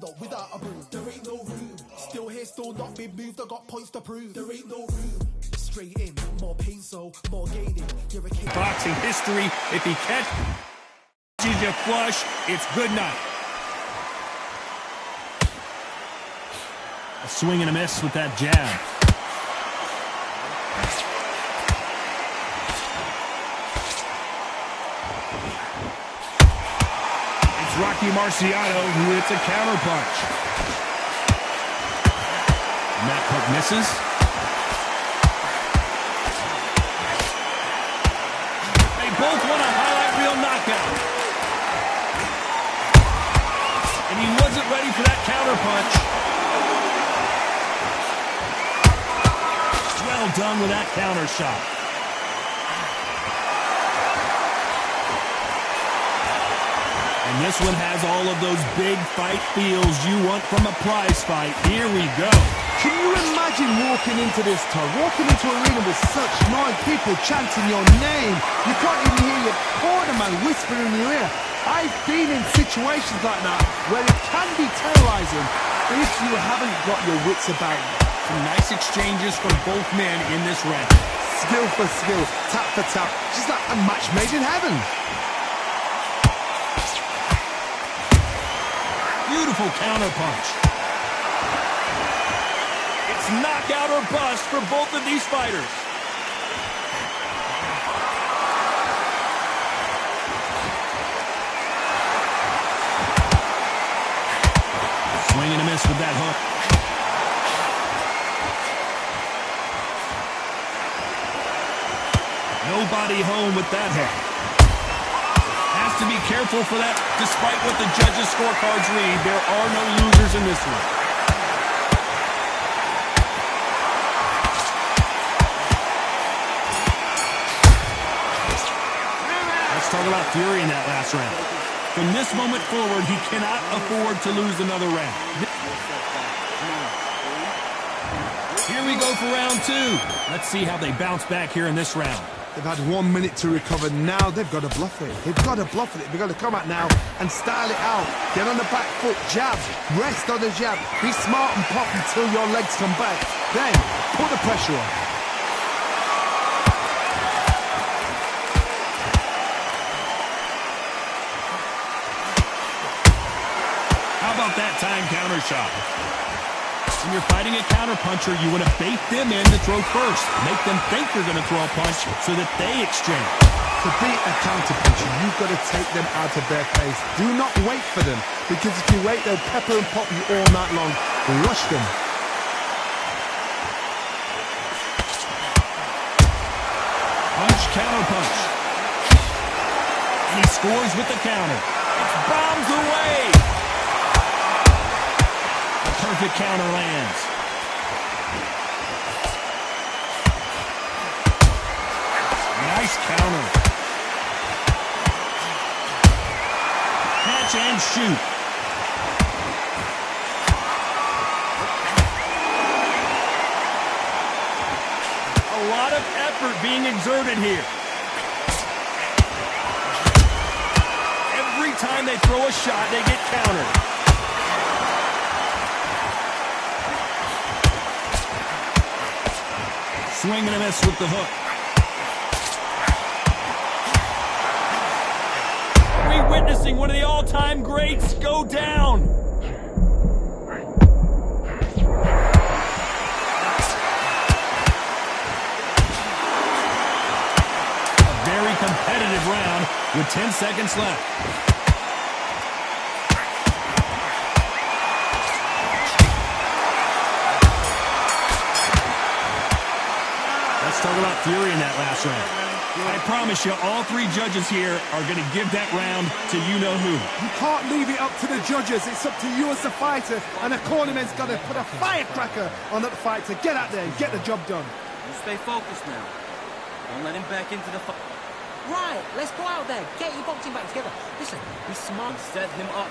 No, without a broom, there ain't no room. Still here, still not been moved. I got points to prove. There ain't no room. Straight in, more pain, so more gaining. You're a kid. Boxing history. If he catches you flush, it's good night. A swing and a miss with that jab. Rocky Marciano, who hits a counterpunch. And that hook misses. They both want a highlight reel knockout. And he wasn't ready for that counterpunch. Well done with that counter shot. And this one has all of those big fight feels you want from a prize fight. Here we go. Can you imagine walking into this, Todd? Walking into an arena with such noise, people chanting your name. You can't even hear your cornerman whispering in your ear. I've been in situations like that where it can be terrorizing if you haven't got your wits about you. Some nice exchanges from both men in this round. Skill for skill, tap for tap, just like a match made in heaven. Beautiful counterpunch. It's knockout or bust for both of these fighters. Swing and a miss with that hook. Nobody home with that hook. To be careful for that. Despite what the judges' scorecards read, there are no losers in this one. Let's talk about Fury in that last round. From this moment forward, he cannot afford to lose another round. Here we go for round two. Let's see how they bounce back here in this round. They've had 1 minute to recover. Now they've got to bluff it. They've got to bluff it. They've got to come out now and style it out. Get on the back foot, jab, rest on the jab. Be smart and pop until your legs come back. Then put the pressure on. How about that time counter shot? When you're fighting a counterpuncher, you want to bait them in to throw first. Make them think you're going to throw a punch so that they exchange. To beat a counterpuncher, you've got to take them out of their pace. Do not wait for them, because if you wait, they'll pepper and pop you all night long. Rush them. Punch, counterpunch. And he scores with the counter. It's bombs away. Perfect counter lands. Nice counter. Catch and shoot. A lot of effort being exerted here. Every time they throw a shot, they get countered. Swing and a miss with the hook. Are we witnessing one of the all-time greats go down? A very competitive round with 10 seconds left. Let's talk about Fury in that last round. I promise you, all three judges here are going to give that round to you-know-who. You can't leave it up to the judges. It's up to you as the fighter, and the cornerman's got to put a firecracker on that fight to get out there and get the job done. You stay focused now. Don't let him back into the fight. Right, let's go out there. Get your boxing back together. Listen, be smart. Set him up.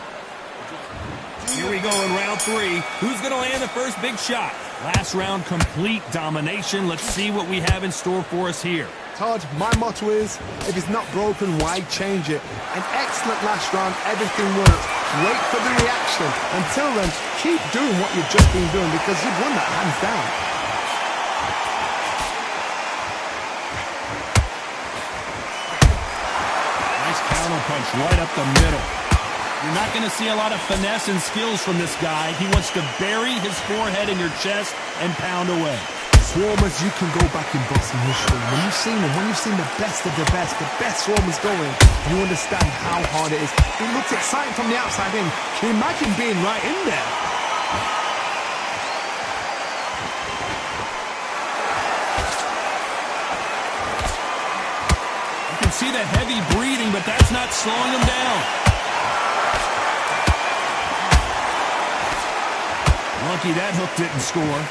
Here we go in round three. Who's going to land the first big shot? Last round, complete domination. Let's see what we have in store for us here. Todd, my motto is, if it's not broken, why change it? An excellent last round, everything worked. wait for the reaction. Until then, keep doing what you've just been doing because you've won that hands down. Nice counter punch right up the middle. You're not going to see a lot of finesse and skills from this guy. He wants to bury his forehead in your chest and pound away. Swarmers, you can go back in boxing history. When you've seen the best of the best swarmers going, you understand how hard it is. It looks exciting from the outside in. Can you imagine being right in there? You can see the heavy breathing, but that's not slowing him down. Lucky that hook didn't score.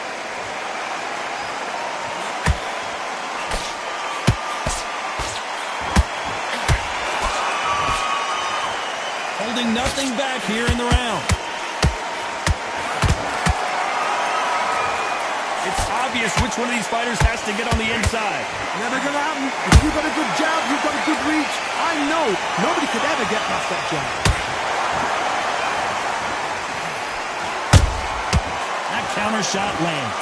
Holding nothing back here in the round. It's obvious which one of these fighters has to get on the inside. Never gonna happen. If you've got a good jab, you've got a good reach. I know nobody could ever get past that jab. That counter shot lands.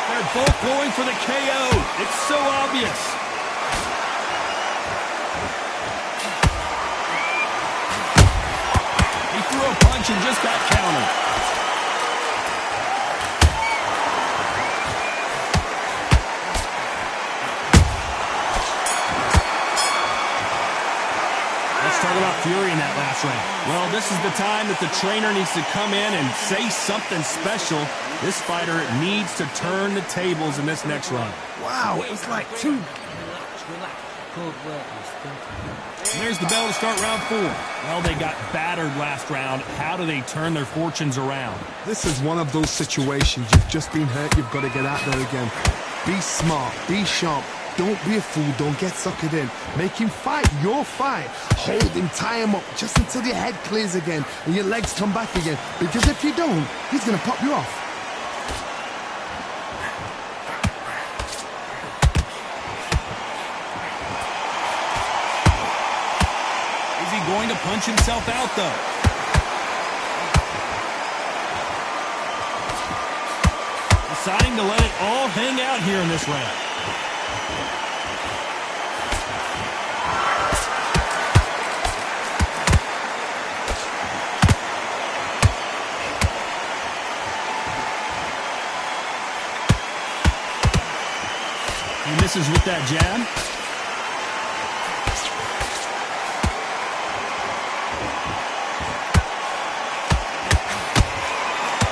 They're both going for the KO. It's so obvious. He threw a punch and just got countered. Talk about fury in that last round. Well, this is the time that the trainer needs to come in and say something special. This fighter needs to turn the tables in this next round. Wow, it was like two. Relax. Good work, mister. And there's the bell to start round 4. Well, they got battered last round. How do they turn their fortunes around? This is one of those situations. You've just been hurt. You've got to get out there again. Be smart. Be sharp. Don't be a fool. Don't get suckered in. Make him fight your fight. Hold him, tie him up just until your head clears again and your legs come back again. Because if you don't, he's going to pop you off. Is he going to punch himself out, though? Deciding to let it all hang out here in this round. He misses with that jab.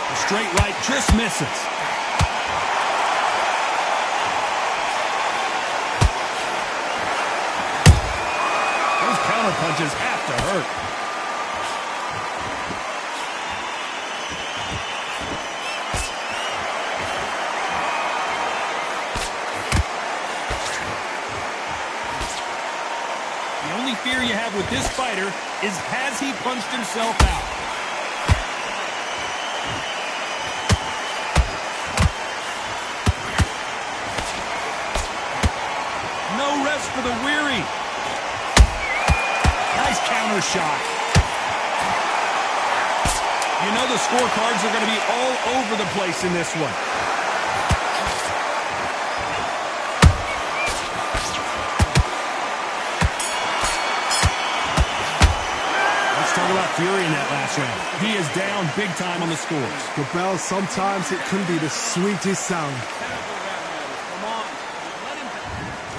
The straight right just misses. Those counter punches have to hurt. The only fear you have with this fighter is, has he punched himself out? No rest for the weary. Nice counter shot. You know the scorecards are going to be all over the place in this one. Talk about fury in that last round. He is down big time on the scores. The bell, sometimes it can be the sweetest sound.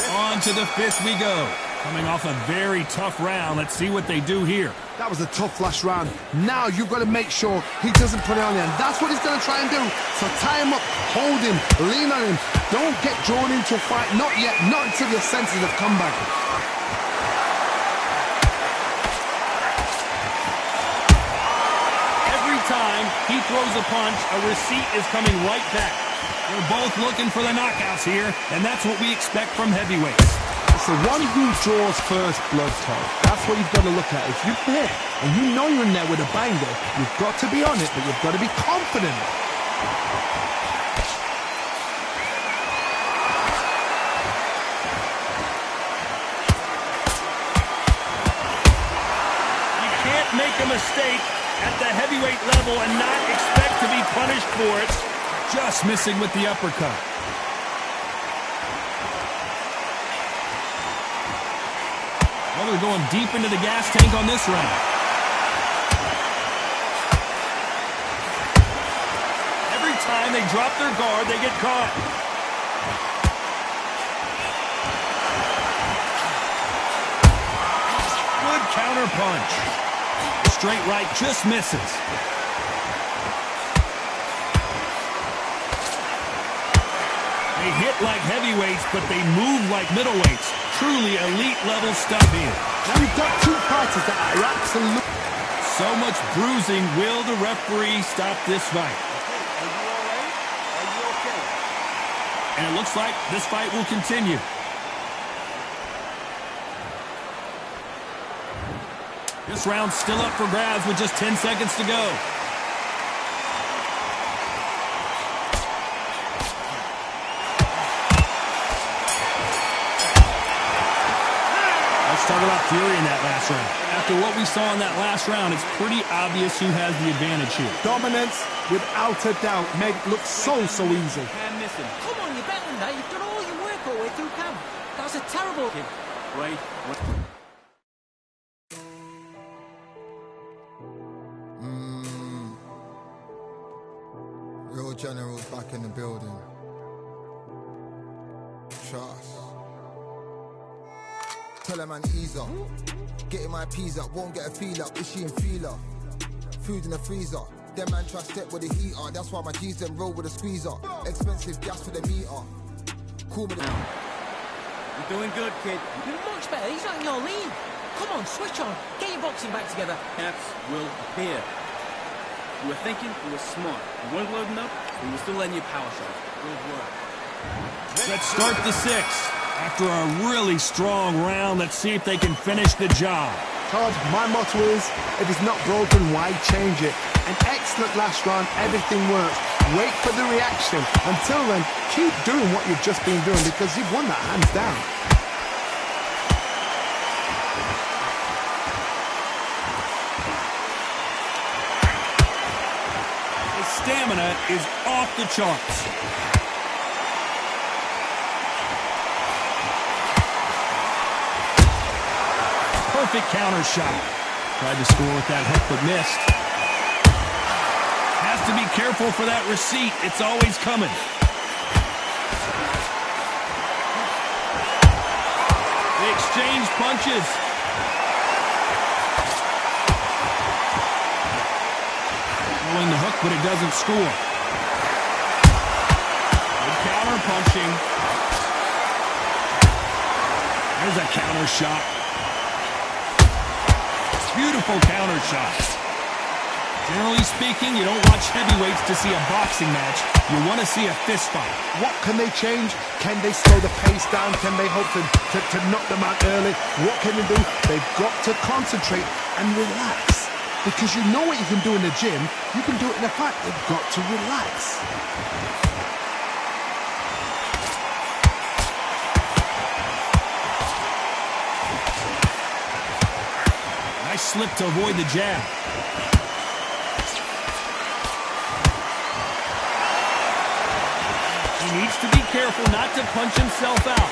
On to the 5th we go. Coming off a very tough round. Let's see what they do here. That was a tough last round. Now you've got to make sure he doesn't put it on you. And that's what he's going to try and do. So tie him up, hold him, lean on him. Don't get drawn into a fight. Not yet. Not until your senses have come back. Time he throws a punch, a receipt is coming right back. They're both looking for the knockouts here, and that's what we expect from heavyweights. It's the one who draws first blood, Todd. That's what you've got to look at. If you hit and you know you're in there with a banger, you've got to be on it, but you've got to be confident. make a mistake at the heavyweight level and not expect to be punished for it. Just missing with the uppercut. Well, they're going deep into the gas tank on this round. Every time they drop their guard, they get caught. Good counter punch. Straight right just misses. They hit like heavyweights, but they move like middleweights. Truly elite level stuff here. Now you've got two fighters that are absolutely... So much bruising. Will the referee stop this fight? Are you all right? Are you okay? And it looks like this fight will continue. This round's still up for grabs with just 10 seconds to go. Let's talk about Fury in that last round. After what we saw in that last round, it's pretty obvious who has the advantage here. Dominance, without a doubt, made it look so easy. Can't miss him. Come on, you're better than that. You've done all your work all the way through camp. That was a terrible... Kid, wait. What? Real generals back in the building. Trust. Tell a man ease up. Getting my peas up, won't get a feel up. Is she in feeler? Food in the freezer. Them man try step with the heater. That's why my G's them roll with a squeezer. Expensive gas for the meter. Cool with the... You're doing good, kid. You're much better. He's not in your league. Come on, switch on. Get your boxing back together. Caps will appear. You were thinking, you were smart. You weren't loading up, but you were still letting your power show. Good work. Let's start the sixth. After a really strong round, let's see if they can finish the job. Todd, my motto is, if it's not broken, why change it? An excellent last round, everything works. Wait for the reaction. Until then, keep doing what you've just been doing because you've won that hands down. His stamina is off the charts. Perfect counter shot. Tried to score with that hook, but missed. Has to be careful for that receipt. It's always coming. They exchange punches. Throwing the hook, but it doesn't score. Good counter punching. There's a counter shot. Beautiful counter shots. Generally speaking, you don't watch heavyweights to see a boxing match. You want to see a fist fight. What can they change? Can they slow the pace down? Can they hope to knock them out early? What can they do? They've got to concentrate and relax. Because you know what you can do in the gym, you can do it in a fight. They've got to relax. Nice slip to avoid the jab. He needs to be careful not to punch himself out.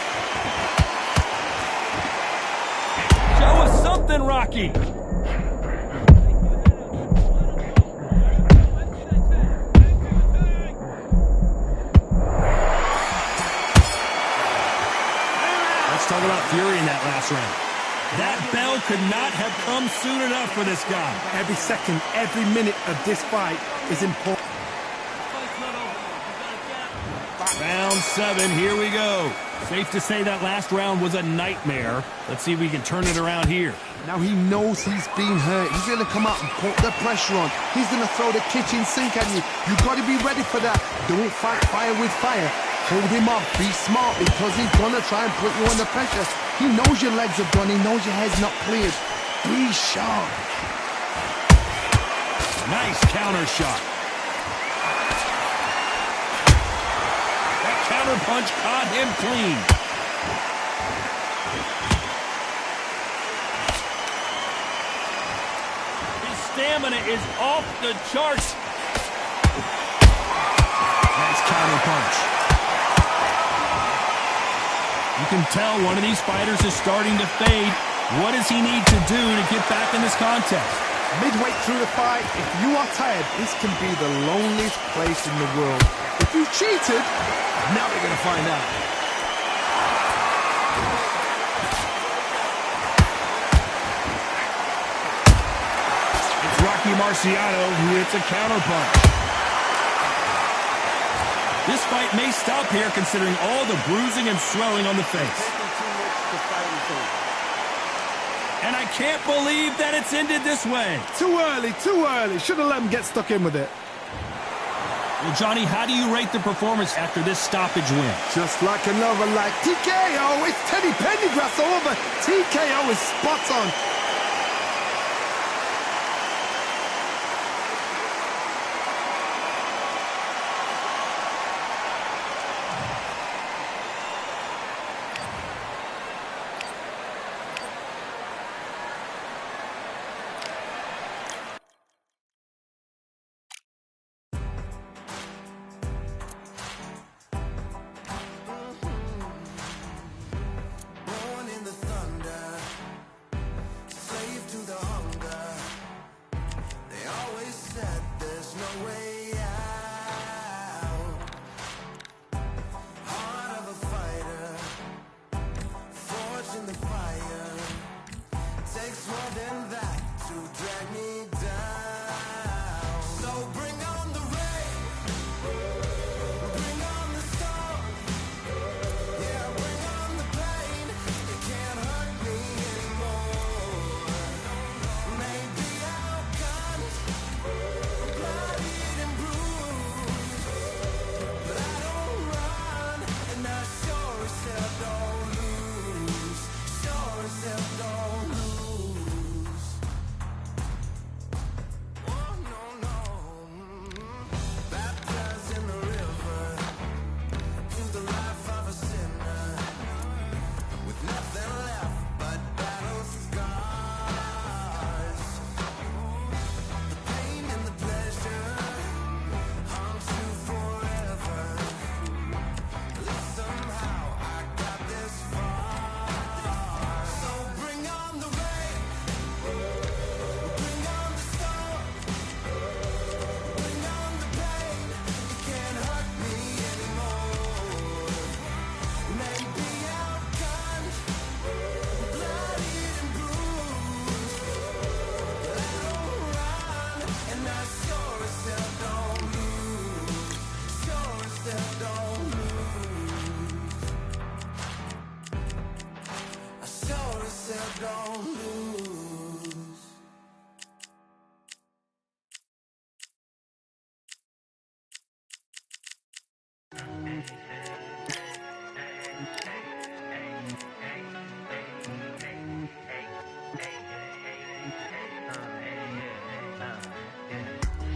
Show us something, Rocky. Let's talk about Fury in that last round. That bell could not have come soon enough for this guy. Every second, every minute of this fight is important. Round 7, here we go. Safe to say that last round was a nightmare. Let's see if we can turn it around here. Now he knows he's been hurt. He's going to come out and put the pressure on. He's going to throw the kitchen sink at you. You've got to be ready for that. Don't fight fire with fire. Hold him off. Be smart because he's going to try and put you under pressure. He knows your legs are done. He knows your head's not cleared. Be sharp. Nice counter shot. That counter punch caught him clean. stamina is off the charts. Nice counter punch. You can tell one of these fighters is starting to fade. What does he need to do to get back in this contest? Midway through the fight, if you are tired, this can be the loneliest place in the world. If you cheated, now we're going to find out. It's Rocky Marciano who hits a counterpunch. This fight may stop here considering all the bruising and swelling on the face. And I can't believe that it's ended this way. Too early, too early. Should have let him get stuck in with it. Well, Johnny, how do you rate the performance after this stoppage win? Just like another, like TKO. It's Teddy Pendergrass over. TKO is spot on.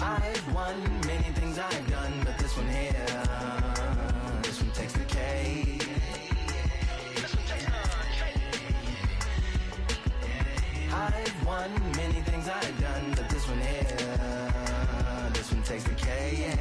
I've won many things I've done, but this one here, this one takes the cake. I've won many things I've done, but this one here, this one takes the cake.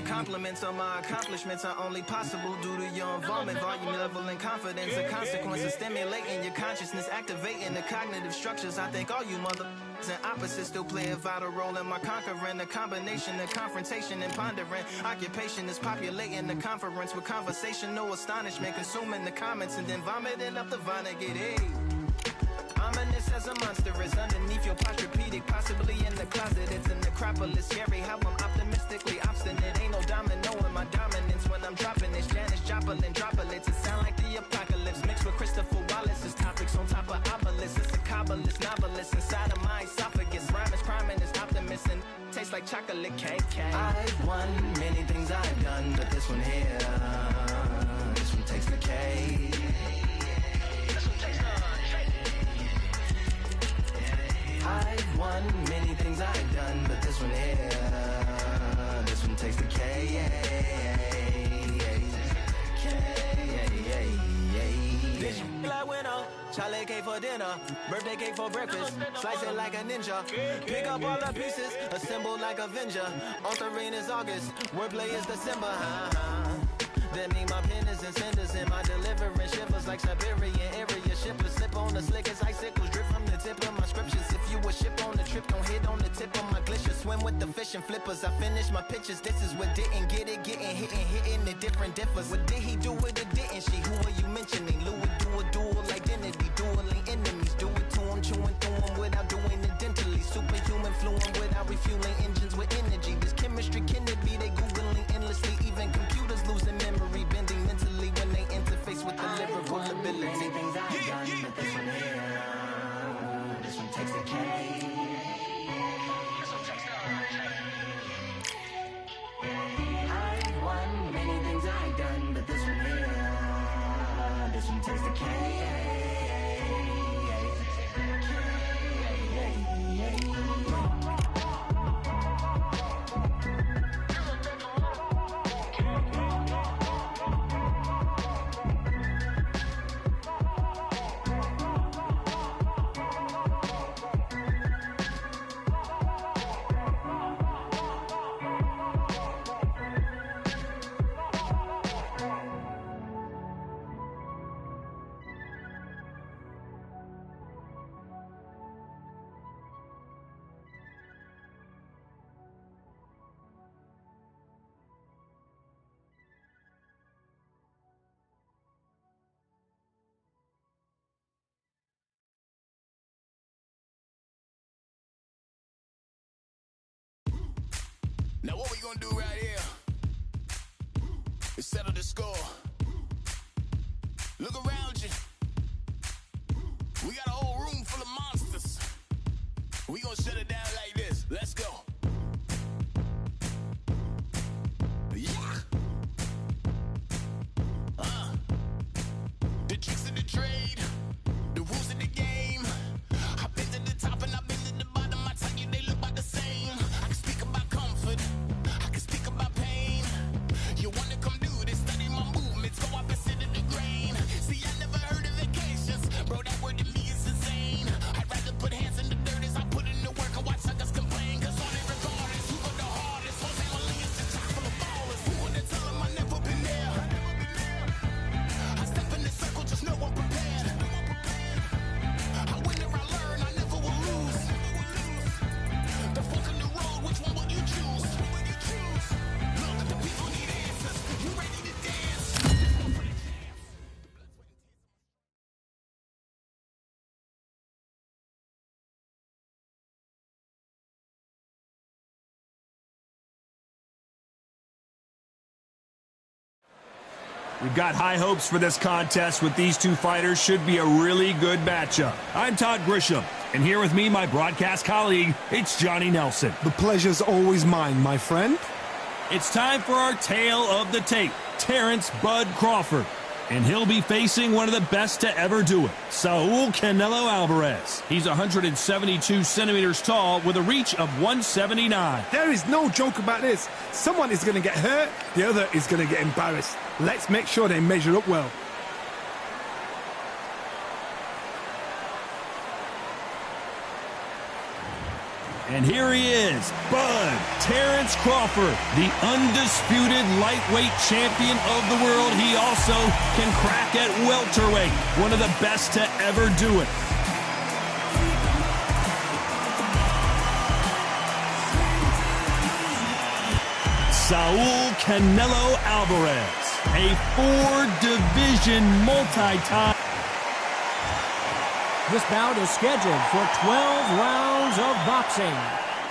Compliments on my accomplishments are only possible due to your involvement, volume, level, and confidence. The consequences stimulating your consciousness, activating the cognitive structures. I think all you and opposites still play a vital role in my conquering. The combination of confrontation and pondering. Occupation is populating the conference with conversational astonishment, consuming the comments and then vomiting up the Vonnegut. Hey. Ominous as a monster is underneath your posturepedic, possibly in the closet. It's an necropolis, scary how I'm optimistically obstinate. Ain't no domino in my dominance when I'm dropping this. Janis Joplin droplets, it sound like the apocalypse mixed with Christopher Wallace's topics on top of obelisks. It's a kabbalist novelist inside of my esophagus. Rhyme is priming, is optimist and tastes like chocolate cake. I've won many things I've done, but this one here, this one takes the cake. I've won many things I've done, but this one here, this one takes the K. This like when Charlie dinner. Birthday cake for breakfast, slice it like a ninja. Pick up all the pieces, assemble like Avenger. Altering is August, wordplay is December. That mean my pen is in cinders and my delivery shivers like Siberian area shippers. Slip on the slick as icicles, drip from the tip of my scriptures. If you a ship on the trip, don't hit on the tip of my glacier. Swim with the fish and flippers. I finish my pictures. This is what didn't get it, hitting the different differs. What did he do with it? Didn't she? Who are you mentioning? Louis do a dual identity, dueling enemies. Do it to him, chewing through him without doing it dentally. Superhuman fluent without refueling engines with energy. This chemistry can it be? They googling endlessly. Even computers losing memory, bending mentally when they interface with the lyrical ability. Many things I've done, but this one here, this one takes the cake. I've won many things I've done, but this one here, this one takes the cake. Now what we gonna do right here is settle the score. Look around you. We got a whole room full of monsters. We gonna shut it down like this. Let's go. Yeah. The tricks of the trade, the rules of the game. I've been to the top and I've been to the bottom. I tell you they look about the same. I can speak about comfort, I can speak about pain. You wanna come do this, study my movements, go up and sit in the grain. See, I never heard of vacations, bro, that word to me is insane. I'd rather put hands in the dirt as I put in the work. I watch suckers complain, cause all they regardless, who go the hardest, whole family is the top full of ballers. Who wanna tell them I never been there? I step in the circle, just know I'm prepared. I win or I learn, I never will lose. The fork in the road, which one will you choose? Look, the people need answers. You ready to dance? We've got high hopes for this contest with these two fighters. Should be a really good matchup. I'm Todd Grisham, and here with me, my broadcast colleague, it's Johnny Nelson. The pleasure's always mine, my friend. It's time for our tale of the tape, Terrence Bud Crawford. And he'll be facing one of the best to ever do it, Saul Canelo Alvarez. He's 172 centimeters tall with a reach of 179. There is no joke about this. Someone is going to get hurt, the other is going to get embarrassed. Let's make sure they measure up well. And here he is, Bud Terrence Crawford, the undisputed lightweight champion of the world. He also can crack at welterweight, one of the best to ever do it. Saul Canelo Alvarez, a four-division multi-time. This bout is scheduled for 12 rounds of boxing.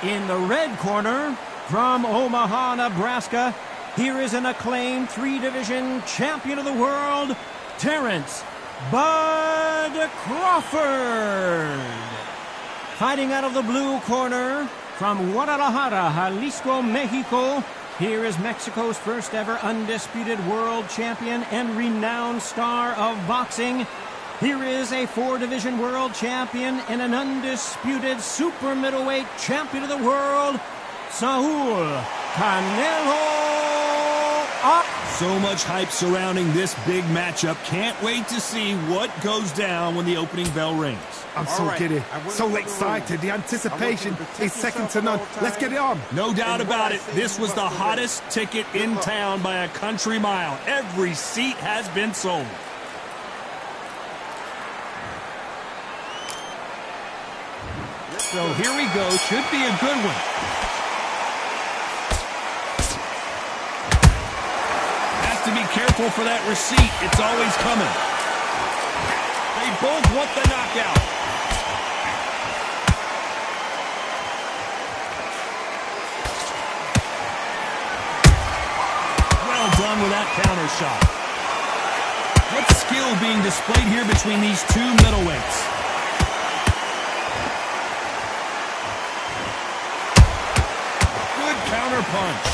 In the red corner, from Omaha, Nebraska, here is an acclaimed three-division champion of the world, Terrence Bud Crawford. Fighting out of the blue corner, from Guadalajara, Jalisco, Mexico, here is Mexico's first ever undisputed world champion and renowned star of boxing. Here is a four-division world champion and an undisputed super middleweight champion of the world, Saul Canelo up. So much hype surrounding this big matchup. Can't wait to see what goes down when the opening bell rings. I'm so giddy, so excited. The anticipation is second to none. Let's get it on. No doubt about it, this was the hottest ticket in town by a country mile. Every seat has been sold. So here we go. Should be a good one. Has to be careful for that receipt. It's always coming. They both want the knockout. Well done with that counter shot. What skill being displayed here between these two middleweights. Counter punch.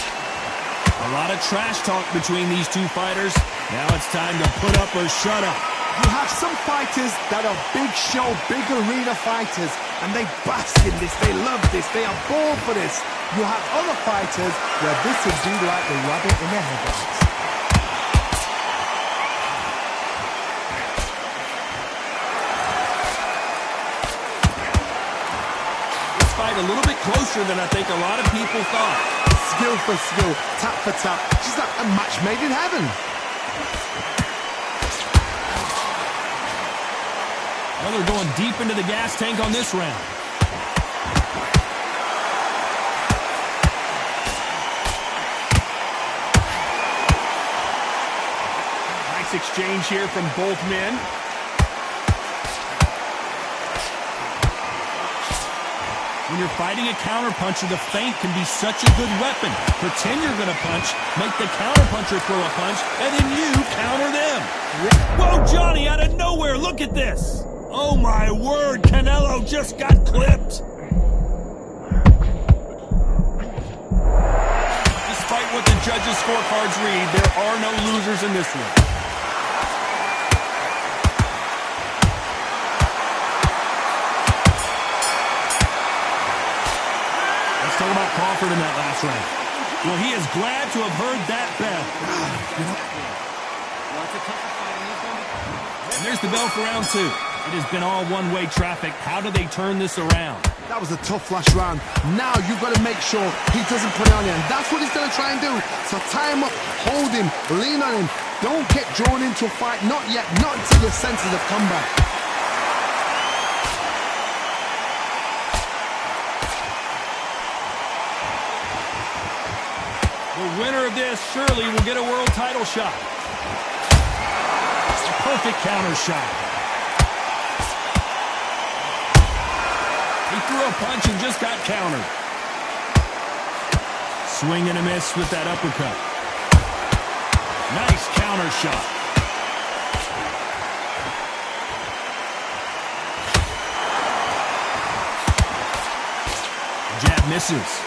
A lot of trash talk between these two fighters. Now it's time to put up or shut up. You have some fighters that are big show, big arena fighters, and they bask in this, they love this, they are born for this. You have other fighters where this is due like the rabbit in the headlights. A little bit closer than I think a lot of people thought. Skill for skill, tap for tap. She's like a match made in heaven. Well, they're going deep into the gas tank on this round. Nice exchange here from both men. When you're fighting a counterpuncher, the feint can be such a good weapon. Pretend you're going to punch, make the counterpuncher throw a punch, and then you counter them. Whoa, Johnny, out of nowhere, look at this. Oh, my word, Canelo just got clipped. Despite what the judges' scorecards read, there are no losers in this one. Talk about Crawford in that last round. Well, he is glad to have heard that bell. And there's the bell for round two. It has been all one-way traffic. How do they turn this around? That was a tough last round. Now you've got to make sure he doesn't put it on you. And that's what he's going to try and do. So tie him up, hold him, lean on him. Don't get drawn into a fight. Not yet. Not until your senses have come back. The winner of this surely will get a world title shot. A perfect counter shot. He threw a punch and just got countered. Swing and a miss with that uppercut. Nice counter shot. Jab misses.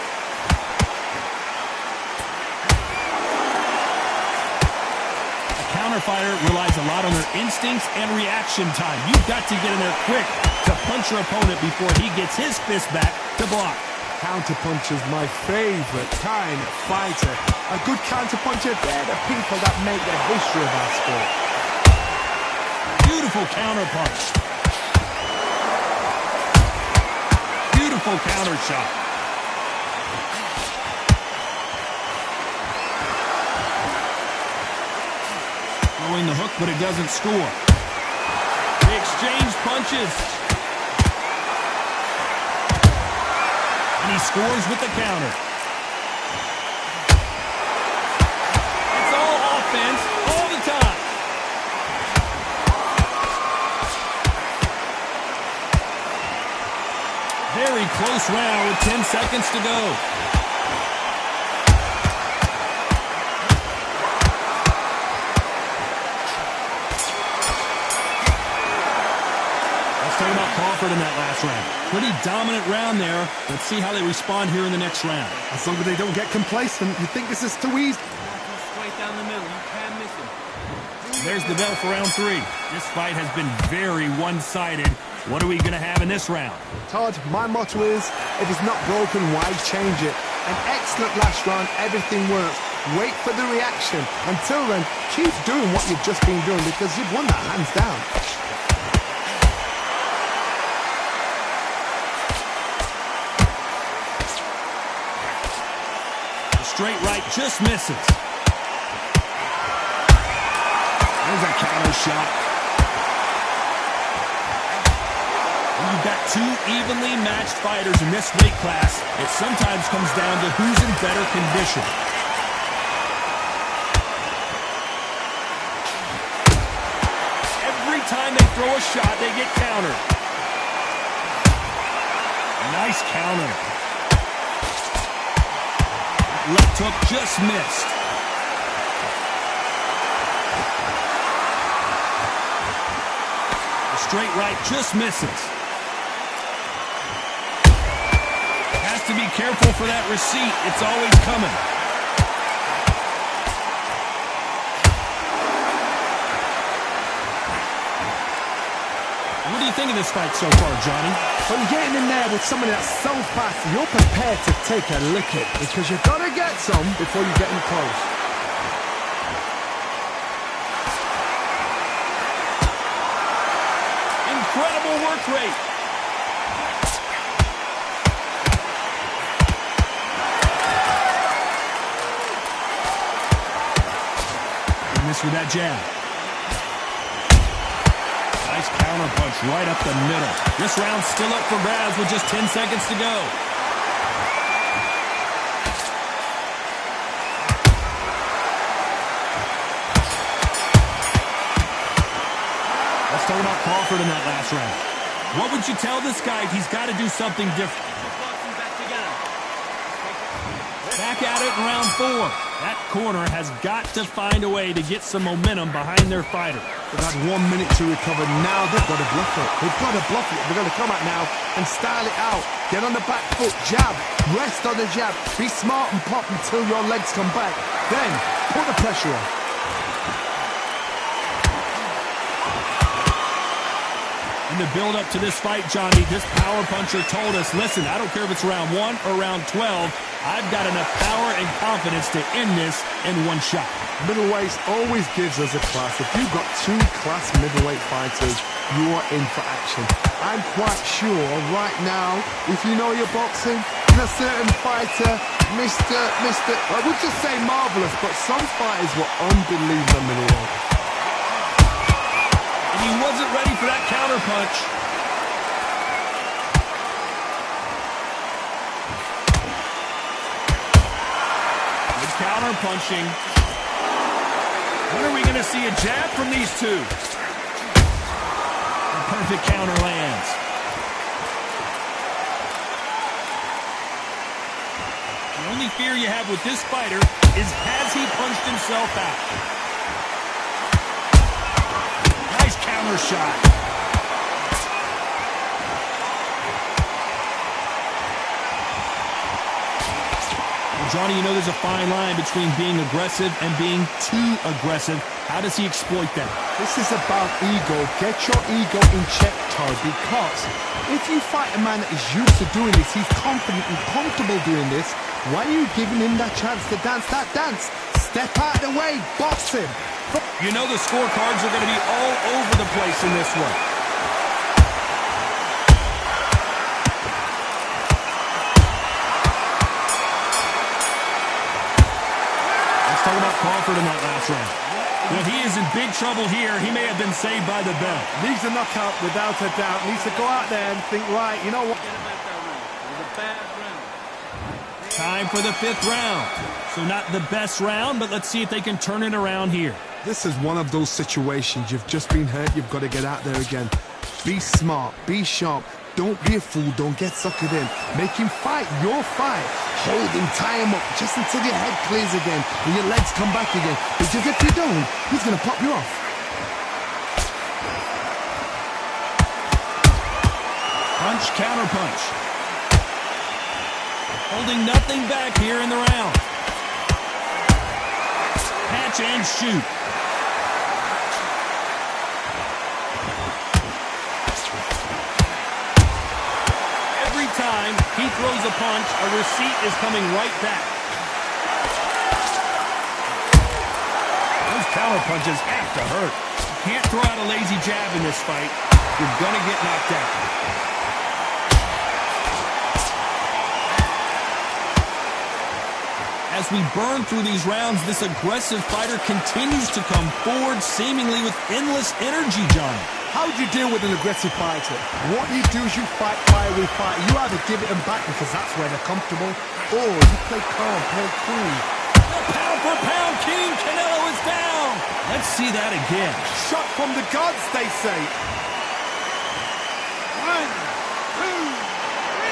Fighter relies a lot on their instincts and reaction time. You've got to get in there quick to punch your opponent before he gets his fist back to block. Counterpuncher's my favorite kind of fighter. A good counterpuncher, they're the people that make the history of our sport. Beautiful counter punch. Beautiful counter shot. Throwing the hook, but it doesn't score. They exchange punches. And he scores with the counter. It's all offense all the time. Very close round with 10 seconds to go. Talking about Crawford in that last round. Pretty dominant round there. Let's see how they respond here in the next round. As long as they don't get complacent, you think this is too easy. Straight down the middle. You can't miss him. There's the bell for round three. This fight has been very one-sided. What are we going to have in this round? Todd, my motto is, if it's not broken, why change it? An excellent last round, everything works. wait for the reaction. Until then, keep doing what you've just been doing because you've won that hands down. The straight right just misses. There's a counter shot. When you've got two evenly matched fighters in this weight class, it sometimes comes down to who's in better condition. Every time they throw a shot, they get countered. Nice counter. Left hook just missed. The straight right just misses. Has to be careful for that receipt. It's always coming. What do you think of this fight so far, Johnny? Well, you're getting in there with somebody that's so fast, you're prepared to take a licking because you've got to get some before you get in close. Incredible work rate. And this with that jab. Nice counter punch right up the middle. This round's still up for grabs with just 10 seconds to go. Let's talk about Crawford in that last round. What would you tell this guy if he's got to do something different? Back at it in round 4. That corner has got to find a way to get some momentum behind their fighter. They've had 1 minute to recover. Now they've got to bluff it. They've got to bluff it. They're going to come out now and style it out. Get on the back foot, jab, rest on the jab. Be smart and pop until your legs come back. Then put the pressure on. In the build-up to this fight, Johnny, this power puncher told us, listen, I don't care if it's round 1 or round 12, I've got enough power and confidence to end this in one shot. Middleweight always gives us a class. If you've got 2 class middleweight fighters, you are in for action. I'm quite sure right now, if you know your boxing, and a certain fighter, I would just say marvelous, but some fighters were unbelievable middleweight. And he wasn't ready for that counter punch. Good counter punching. When are we going to see a jab from these two? A perfect counter lands. The only fear you have with this fighter is has he punched himself out? Nice counter shot. Well, Johnny, you know there's a fine line between being aggressive and being too aggressive. How does he exploit that? This is about ego. Get your ego in check, Todd, because if you fight a man that is used to doing this, he's confident and comfortable doing this, why are you giving him that chance to dance that dance? Step out of the way, box him. You know the scorecards are going to be all over the place in this one. Let's talk about Crawford in that last round. Well, he is in big trouble here. He may have been saved by the bell. Needs a knockout without a doubt. Needs to go out there and think, right, you know what? Time for the 5th round. So not the best round, but let's see if they can turn it around here. This is one of those situations. You've just been hurt. You've got to get out there again. Be smart. Be sharp. Don't be a fool. Don't get suckered in. Make him fight your fight. Hold him. Tie him up just until your head clears again and your legs come back again. Because if you don't, he's going to pop you off. Punch, counter punch. Holding nothing back here in the round. Catch and shoot. Every time he throws a punch, a receipt is coming right back. counter punches have to hurt. You can't throw out a lazy jab in this fight. You're going to get knocked out. As we burn through these rounds, this aggressive fighter continues to come forward, seemingly with endless energy, John. How do you deal with an aggressive fighter? What you do is you fight fire with fire. You either give it them back because that's where they're comfortable, or you play calm, play cool. The pound for pound king, Canelo is down. Let's see that again. Shot from the gods, they say. 1, 2, 3,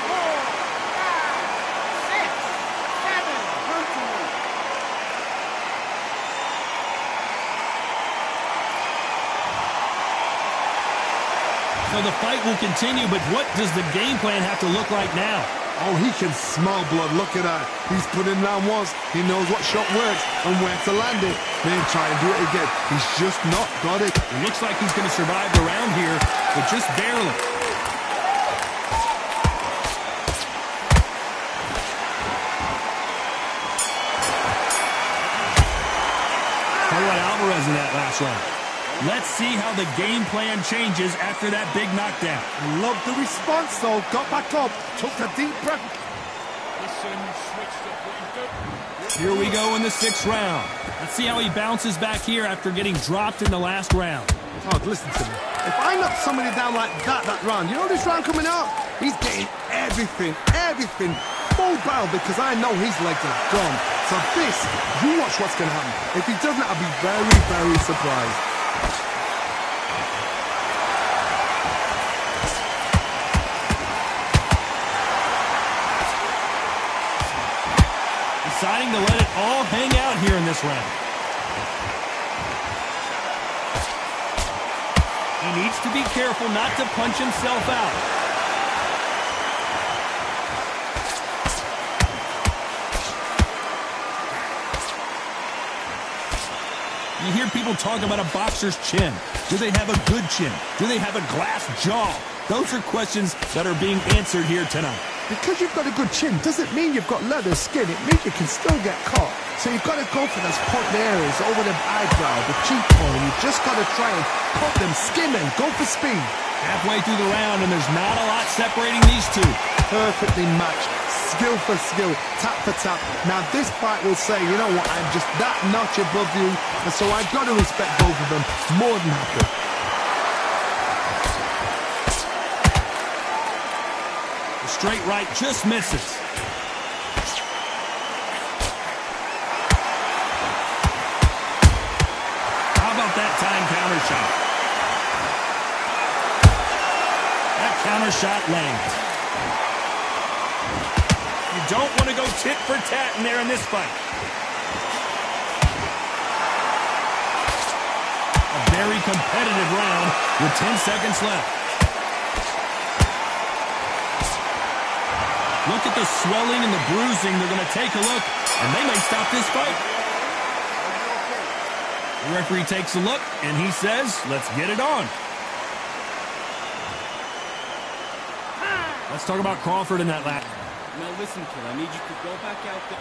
4, 5, 6, 7. Come to me. So the fight will continue, but what does the game plan have to look like now? Oh, he can smell blood. Look at that. He's put it down once. He knows what shot works and where to land it. Then try and do it again. He's just not got it. It looks like he's going to survive the round here, but just barely. How about Alvarez in that last round? Let's see how the game plan changes after that big knockdown. I love the response, though. Got back up, took a deep breath. Here we go in the 6th round. Let's see how he bounces back here after getting dropped in the last round. Oh, listen to me. If I knock somebody down like that round, you know this round coming up? He's getting everything, full barrel because I know his legs are gone. So this, you watch what's going to happen. If he doesn't, I'll be very, very surprised. Deciding to let it all hang out here in this round. He needs to be careful not to punch himself out. You hear people talk about a boxer's chin. Do they have a good chin? Do they have a glass jaw? Those are questions that are being answered here tonight. Because you've got a good chin doesn't mean you've got leather skin. It means you can still get caught. So you've got to go for those point areas over the eyebrow, the cheekbone. You've just got to try and cut them, skim them, go for speed. Halfway through the round, and there's not a lot separating these two. Perfectly matched, skill for skill, tap for tap. Now this fight will say, you know what, I'm just that notch above you, and so I've got to respect both of them more than happy. Straight right just misses. How about that time counter shot? That counter shot lands. You don't want to go tit for tat in there in this fight. A very competitive round with 10 seconds left. Look at the swelling and the bruising. They're going to take a look, and they may stop this fight. The referee takes a look, and he says, let's get it on. Let's talk about Crawford in that lap. Now listen, kid, I need you to go back out there.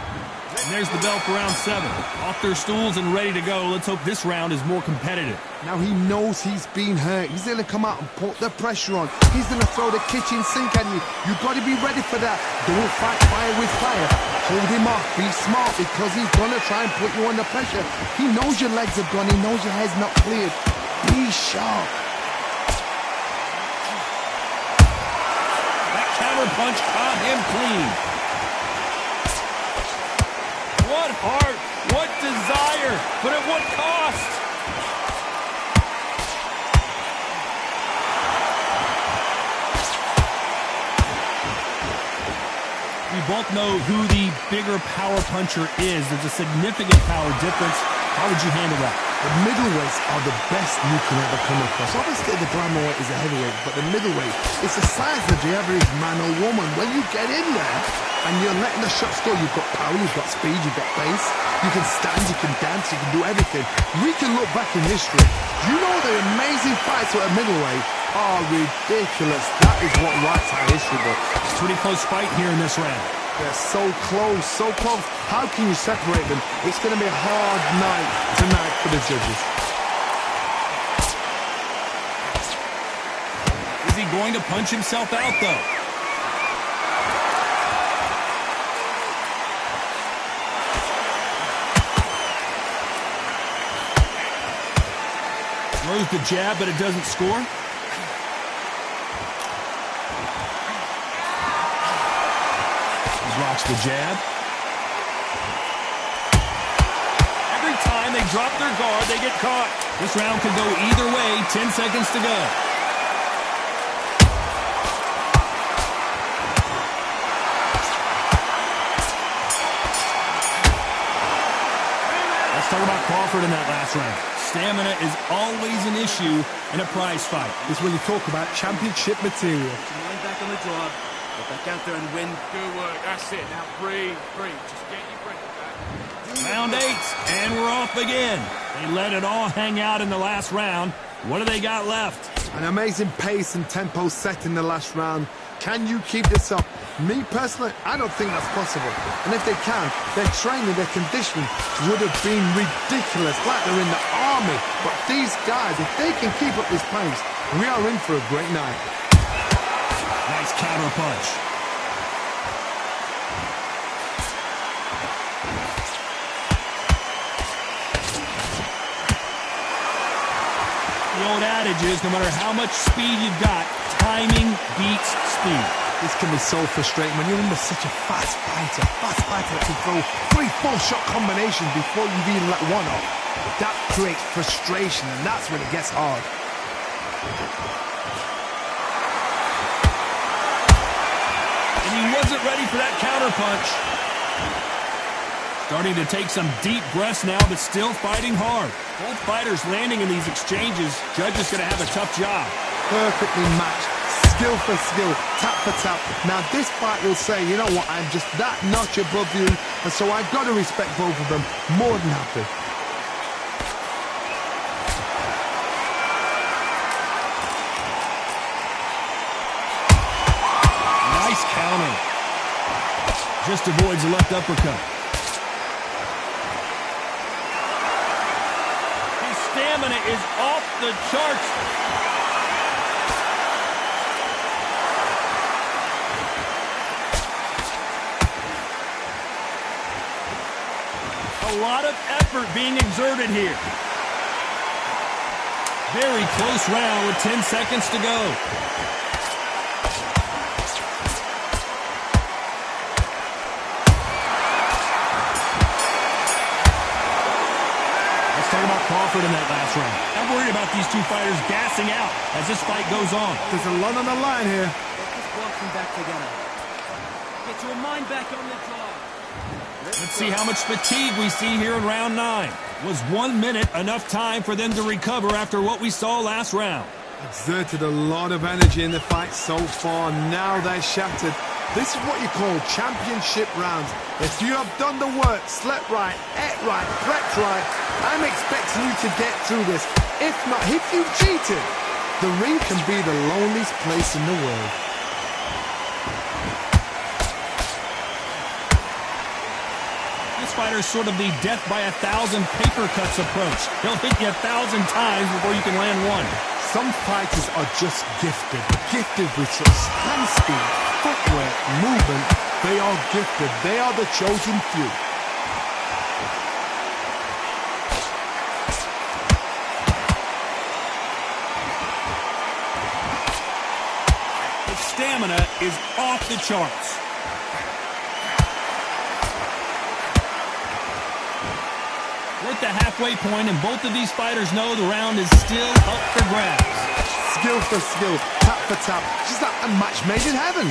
And there's the bell for round 7. Off their stools and ready to go. Let's hope this round is more competitive. Now he knows he's been hurt. He's going to come out and put the pressure on. He's going to throw the kitchen sink at you. You've got to be ready for that. Don't fight fire with fire. Hold him off. Be smart because he's going to try and put you under pressure. He knows your legs are gone. He knows your head's not cleared. Be sharp. Counter punch caught him clean. What heart, what desire, but at what cost? We both know who the bigger power puncher is. There's a significant power difference. How would you handle that? The middleweights are the best you can ever come across. Obviously, the glamour weight is a heavyweight, but the middleweight, it's the size of the average man or woman. When you get in there and you're letting the shots go, you've got power, you've got speed, you've got pace. You can stand, you can dance, you can do everything. We can look back in history. You know the amazing fights at a middleweight, are ridiculous. That is what writes our history book. Pretty close fight here in this round. They're so close, so close. How can you separate them? It's going to be a hard night tonight for the judges. Is he going to punch himself out, though? Throws the jab, but it doesn't score. Blocks the jab. Every time they drop their guard, they get caught. This round could go either way. 10 seconds to go. Let's talk about Crawford in that last round. Stamina is always an issue in a prize fight. This is when you talk about championship material. Mind back on the job. Get back out there and win. Good work. That's it. Now breathe. Just get your breath back. Round 8, and we're off again. They let it all hang out in the last round. What do they got left? An amazing pace and tempo set in the last round. Can you keep this up? Me personally, I don't think that's possible. And if they can, their training, their conditioning would have been ridiculous, like they're in the army. But these guys, if they can keep up this pace, we are in for a great night. Nice counter punch. The old adage is no matter how much speed you've got, timing beats speed. This can be so frustrating when you're under such a fast fighter that can throw 3-4 shot combinations before you've even let one off. That creates frustration, and that's when it gets hard. And he wasn't ready for that counter punch. Starting to take some deep breaths now, but still fighting hard. Both fighters landing in these exchanges. Judge is going to have a tough job. Perfectly matched. Skill for skill, tap for tap. Now this fight will say, you know what, I'm just that notch above you, and so I've got to respect both of them. More than happy. Nice counter. Just avoids a left uppercut. His stamina is off the charts. A lot of effort being exerted here. Very close round with 10 seconds to go. Let's talk about Crawford in that last round. I'm worried about these two fighters gassing out as this fight goes on. There's a lot on the line here. Get this boxing back together. Get your mind back on the job. Let's see how much fatigue we see here in round 9. Was 1 minute enough time for them to recover after what we saw last round? Exerted a lot of energy in the fight so far. Now they're shattered. This is what you call championship rounds. If you have done the work, slept right, ate right, prepped right, I'm expecting you to get through this. If not, if you've cheated, the ring can be the loneliest place in the world. This fighter is sort of the death by 1,000 paper cuts approach. He'll hit you 1,000 times before you can land one. Some fighters are just gifted with such hand speed, footwork, movement. They are gifted. They are the chosen few. His stamina is off the charts. We're at the halfway point, and both of these fighters know the round is still up for grabs. Skill for skill, tap for tap. Just like a match made in heaven.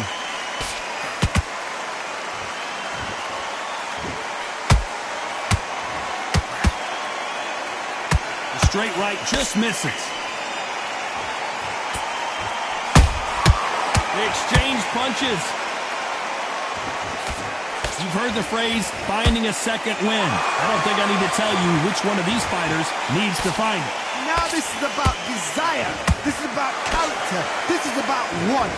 The straight right just misses. They exchange punches. You've heard the phrase, finding a second win. I don't think I need to tell you which one of these fighters needs to find it. Now Now this is about desire. This is about character. This is about want.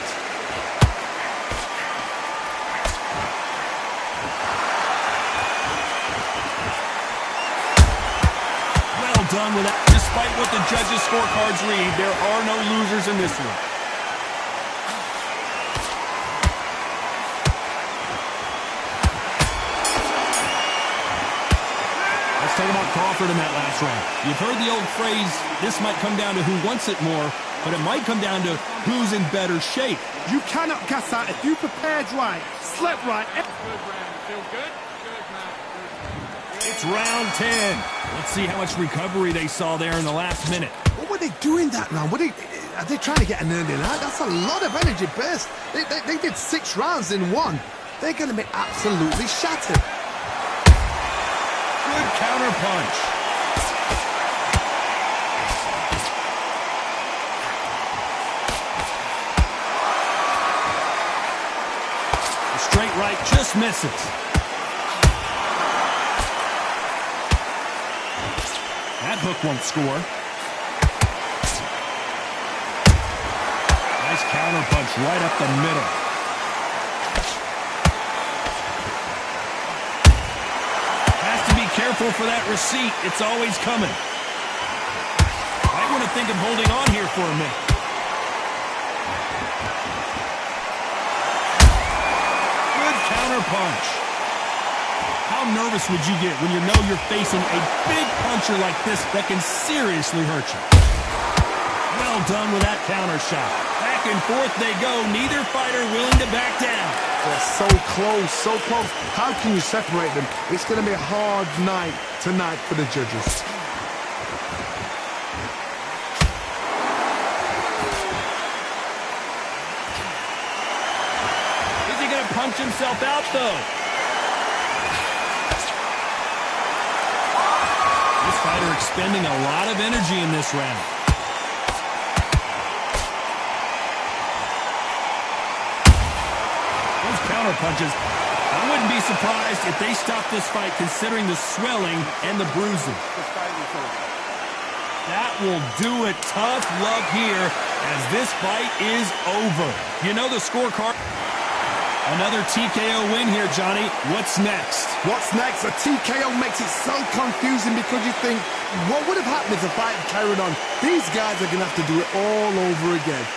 Well done with that. Despite what the judges' scorecards read, there are no losers in this one. Let's talk about Crawford in that last round. You've heard the old phrase, this might come down to who wants it more, but it might come down to who's in better shape. You cannot gas out if you prepared right, slept right. Good round. Feel good? Good, man. It's round 10. Let's see how much recovery they saw there in the last minute. What were they doing that round? Are they trying to get an earning out? That's a lot of energy burst. They did 6 rounds in one. They're going to be absolutely shattered. Good counter punch. The straight right just misses. That hook won't score. Nice counter punch right up the middle. Has to be careful for that receipt. It's always coming. Might want to think of holding on here for a minute. Good counter punch. How nervous would you get when you know you're facing a big puncher like this that can seriously hurt you? Well done with that counter shot. Back and forth they go, neither fighter willing to back down. They're so close, so close. How can you separate them? It's going to be a hard night tonight for the judges. Is he going to punch himself out, though? This fighter expending a lot of energy in this round. Those counter punches, I wouldn't be surprised if they stopped this fight considering the swelling and the bruising. That will do it. Tough love here as this fight is over. You know the scorecard. Another TKO win here, Johnny. What's next? What's next? A TKO makes it so confusing because you think, what would have happened if the fight had carried on? These guys are going to have to do it all over again.